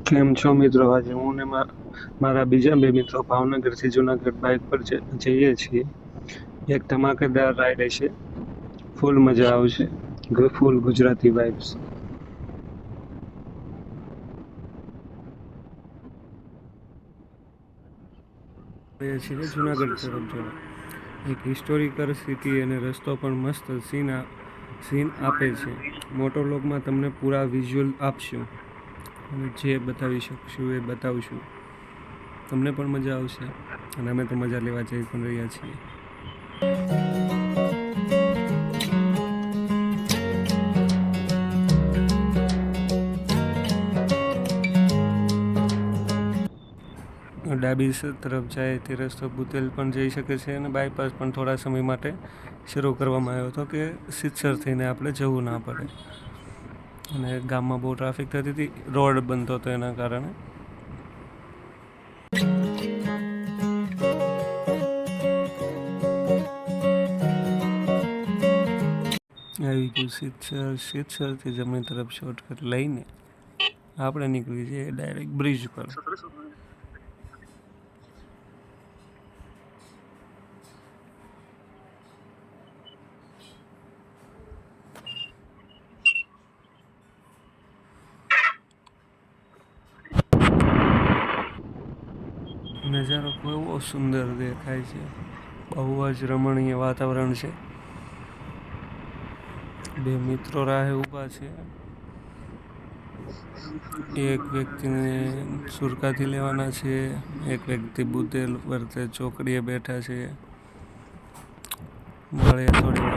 કેમ છો મિત્રો? આજે હું ને મારા બીજા બે મિત્રો ભાવનગરથી જુનાગઢ બાઇક પર જઈએ છીએ. એક ધમાકેદાર રાઈડ હશે, ફૂલ મજા આવશે, ફૂલ ગુજરાતી વાઇબ્સ. છીએ જુનાગઢ તરફ જવા. એક હિસ્ટોરિકલ સિટી અને રસ્તો પણ મસ્ત સીન આપે છે. મોટો વ્લોગમાં તમને પૂરા વિઝ્યુઅલ આપશું અને જે બતાવી શકશું એ બતાવશું. તમને પણ મજા આવશે અને અમે તો મજા લેવા જઈ પણ રહ્યા છીએ. ડાબી તરફ જાય તે રસ્તો બુતેલ પણ જઈ શકે છે અને બાયપાસ પણ થોડા સમય માટે શરૂ કરવામાં આવ્યો હતો કે સિત્સર થઈને આપણે જવું ના પડે. અને ગામમાં બહુ ટ્રાફિક થતી હતી, રોડ બંધ હતો એના કારણે. આવી ગયું સિત્સરથી જમણી તરફ શોર્ટકટ લઈને આપણે નીકળી જઈએ ડાયરેક્ટ બ્રિજ પર. નજારો બહુ સુંદર દેખાય છે, બહુ જ રમણીય વાતાવરણ છે. બે મિત્રો રાહે ઊભા છે. એક વ્યક્તિને સુરકાથી લેવાના છે, એક વ્યક્તિ બુતેલ પર ચોકડીએ બેઠા છે. મળે થોડી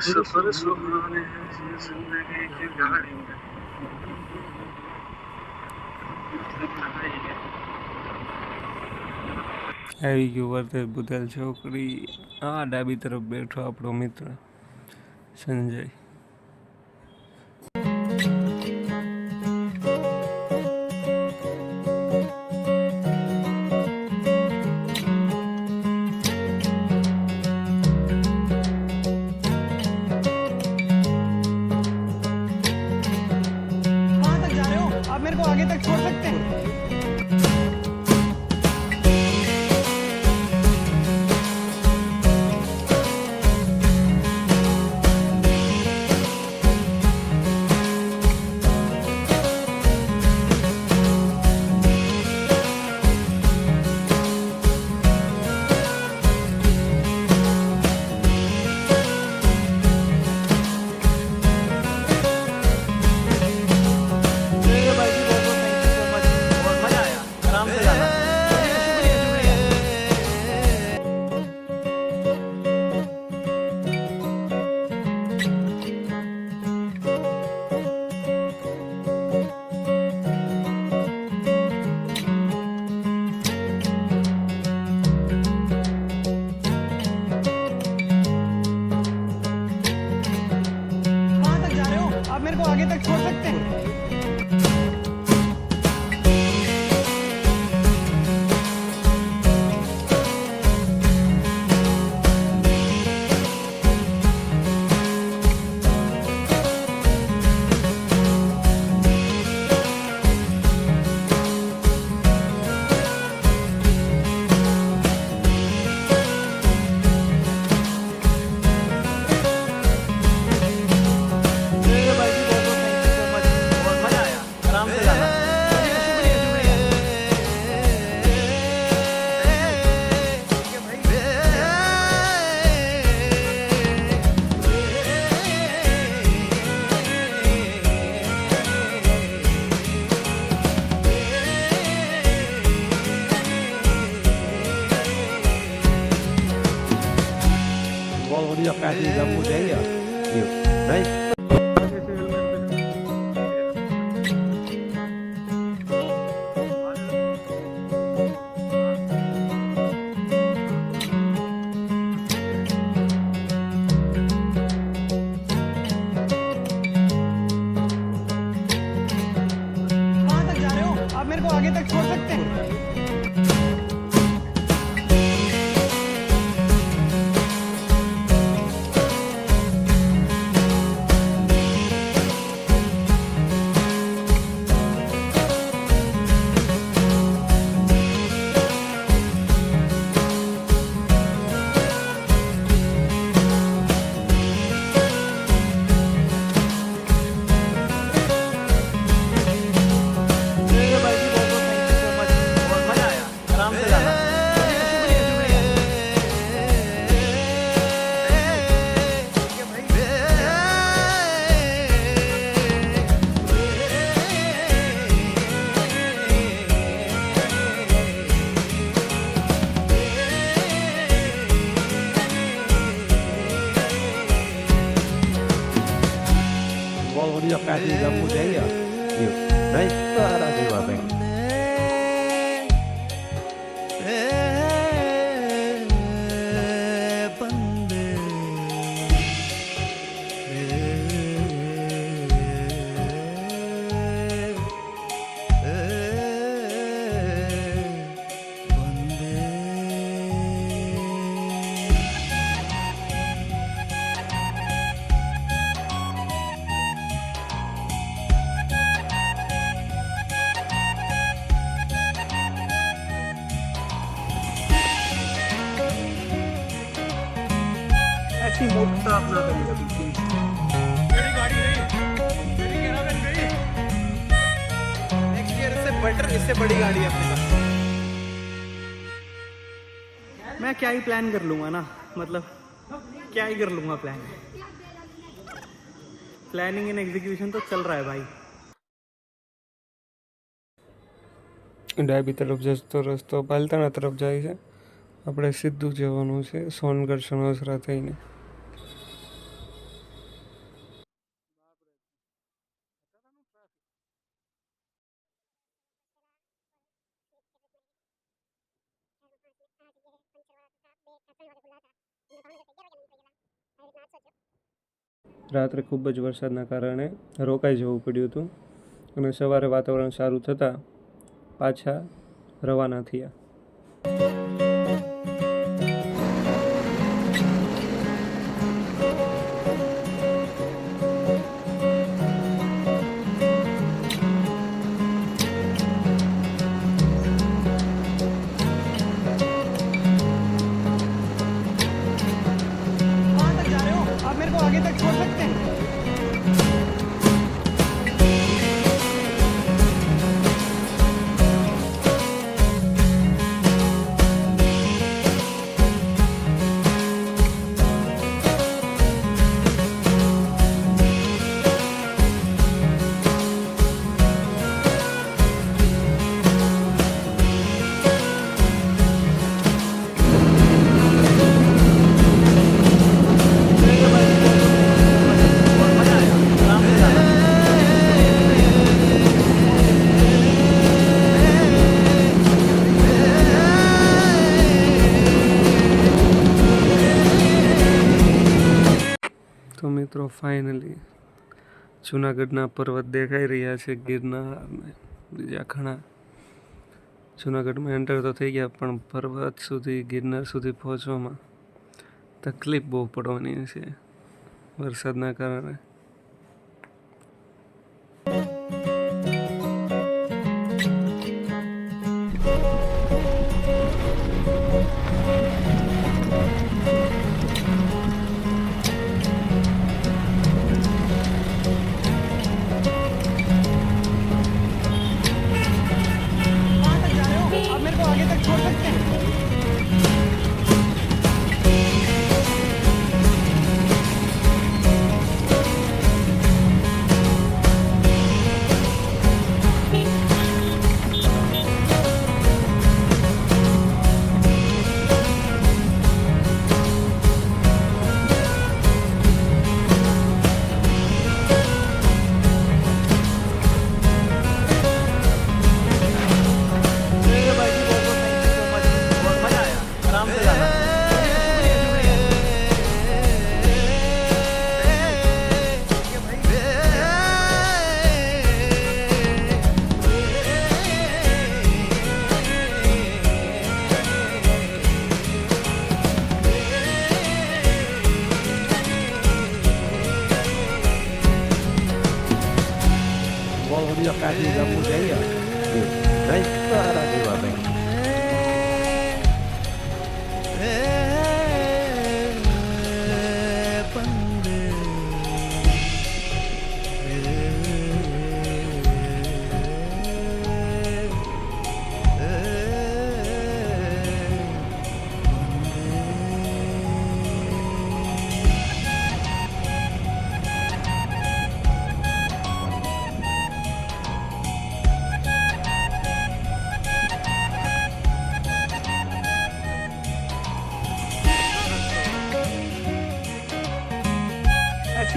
सफर सुहाने हैं जिंदगी की गाड़ी में આવી ગયું વર્તે બુતેલ ચોકડી. ડાબી તરફ બેઠો આપણો મિત્ર સંજય. मेरे को आगे तक छोड़ सकते हैं? आप मेरे को आगे तक छोड़ सकते हैं? Kasih kamu saya. Yuk, baik. छोड़ सकते हैं। Valódi a Peti da Mudeia. Viu? Vem para cima, vem. ऐसी मोटा अपना करेगा बिल्कुल। मेरी गाड़ी गई, मेरी कैरावैन गई। नेक्स्ट ईयर इससे बेटर, इससे बड़ी गाड़ी है अपने पास। मैं क्या ही प्लान कर लूँगा ना, मतलब क्या ही कर लूँगा प्लान। प्लानिंग एंड एग्जीक्यूशन तो चल रहा है भाई। ડાબી તરફ જતો રસ્તો પાલતાણા તરફ જાય છે. આપણે સીધું જવાનું છે સોનગઢ સણોસરા થઈને. રાત્રે ખૂબ જ વરસાદના કારણે રોકાઈ જવું પડ્યું હતું અને સવારે વાતાવરણ સારું થતાં પાછા રવાના થયા. कहाँ तक जा रहे हो? आप मेरे को आगे तक छोड़ सकते हैं। તો મિત્રો ફાઇનલી જૂનાગઢના પર્વત દેખાઈ રહ્યા છે, ગિરનાર ને બીજા ઘણા. જૂનાગઢમાં એન્ટર તો થઈ ગયા પણ પર્વત સુધી ગિરનાર સુધી પહોંચવામાં તકલીફ બહુ પડવાની છે વરસાદના કારણે. कहाँ तक जा रहे हो? आप मेरे को आगे तक छोड़ सकते हैं।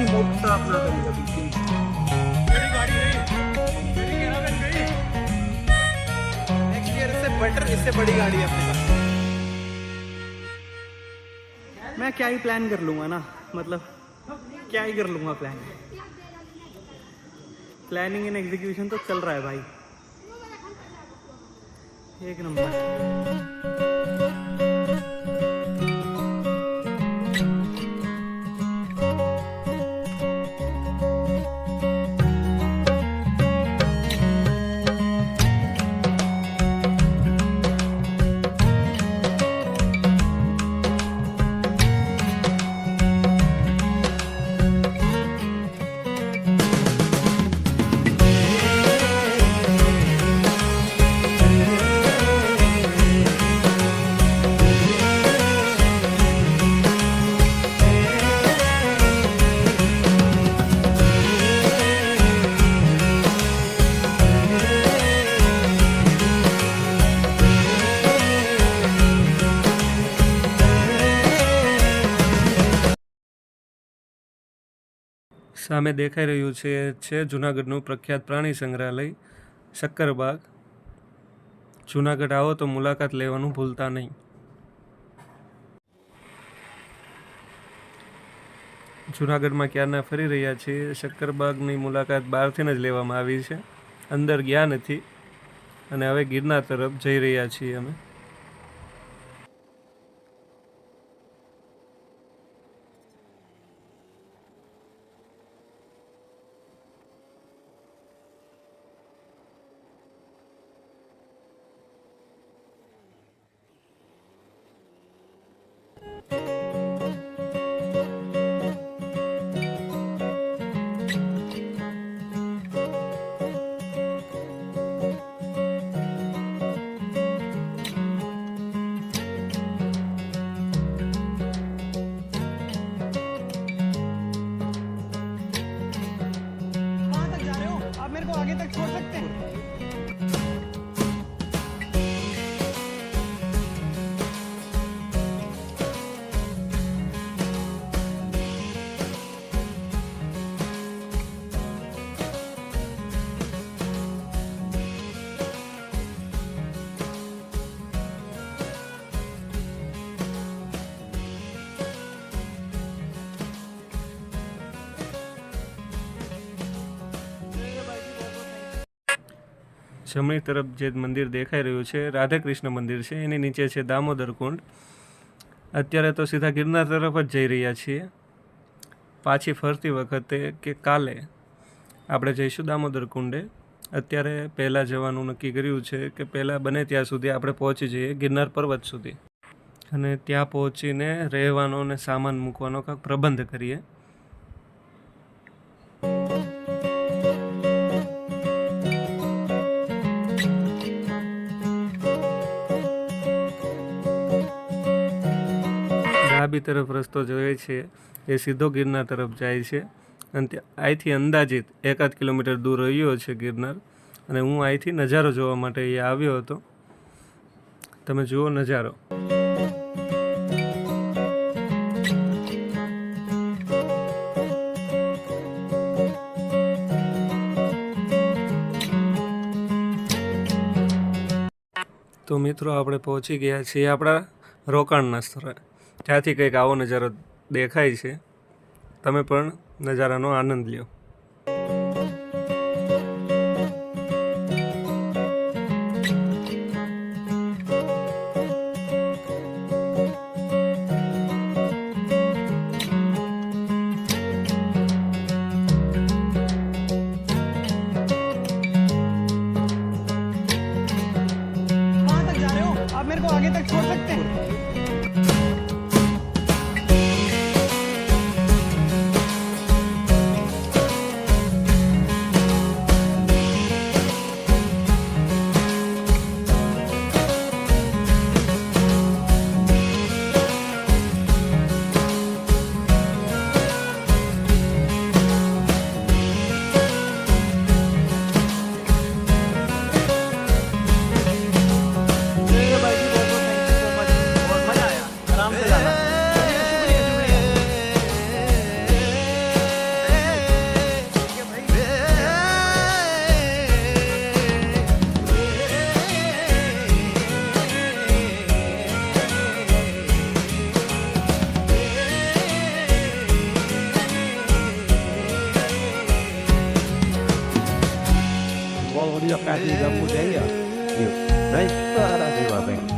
ऐसी मूर्खता अपना कभी कभी थी। मेरी गाड़ी गई, मेरी कैरावैन गई। नेक्स्ट ईयर इससे बेटर, इससे बड़ी गाड़ी है अपने पास। मैं क्या ही प्लान कर लूंगा ना, मतलब क्या ही कर लूंगा प्लान। प्लानिंग एंड एग्जीक्यूशन तो चल रहा है भाई, एक नंबर। સામે દેખાઈ રહ્યું છે જૂનાગઢનું પ્રખ્યાત પ્રાણી સંગ્રહાલય શક્કરબાગ. જૂનાગઢ આવો તો મુલાકાત લેવાનું ભૂલતા નહીં. જૂનાગઢમાં ક્યારના ફરી રહ્યા છીએ. શક્કરબાગની મુલાકાત બહારથી જ લેવામાં આવી છે, અંદર ગયા નથી અને હવે ગિરનાર તરફ જઈ રહ્યા છીએ અમે. आगे तक छोड़ सकते हैं। જમણી તરફ જે મંદિર દેખાઈ રહ્યું છે રાધાકૃષ્ણ મંદિર છે, એની નીચે છે દામોદર કુંડ. અત્યારે તો સીધા ગિરનાર તરફ જ જઈ રહ્યા છીએ. પાછી ફરતી વખતે કે કાલે આપણે જઈશું દામોદર કુંડે. અત્યારે પહેલાં જવાનું નક્કી કર્યું છે કે પહેલાં બને ત્યાં સુધી આપણે પહોંચી જઈએ ગિરનાર પર્વત સુધી અને ત્યાં પહોંચીને રહેવાનો અને સામાન મૂકવાનો કાંઈક પ્રબંધ કરીએ. ડાબી તરફ રસ્તો જોઈએ છે એ સીધો ગિરનાર તરફ જાય છે અને અહીંથી અંદાજિત 1-8 કિલોમીટર દૂર રહ્યો છે ગિરનાર. અને હું અહીંથી નજારો જોવા માટે અહીંયા આવ્યો હતો. તમે જુઓ નજારો. તો મિત્રો આપણે પહોંચી ગયા છીએ આપણા રોકાણના સ્થળે. ત્યાંથી કંઈક આવો નજારો દેખાય છે. તમે પણ નજારાનો આનંદ લ્યો. कहाँ तक जा रहे हो आप? मेरे को आगे तक छोड़ सकते हैं। बढ़िया पैसे का मुझे ही नहीं? Đấy, đó là gì mà mình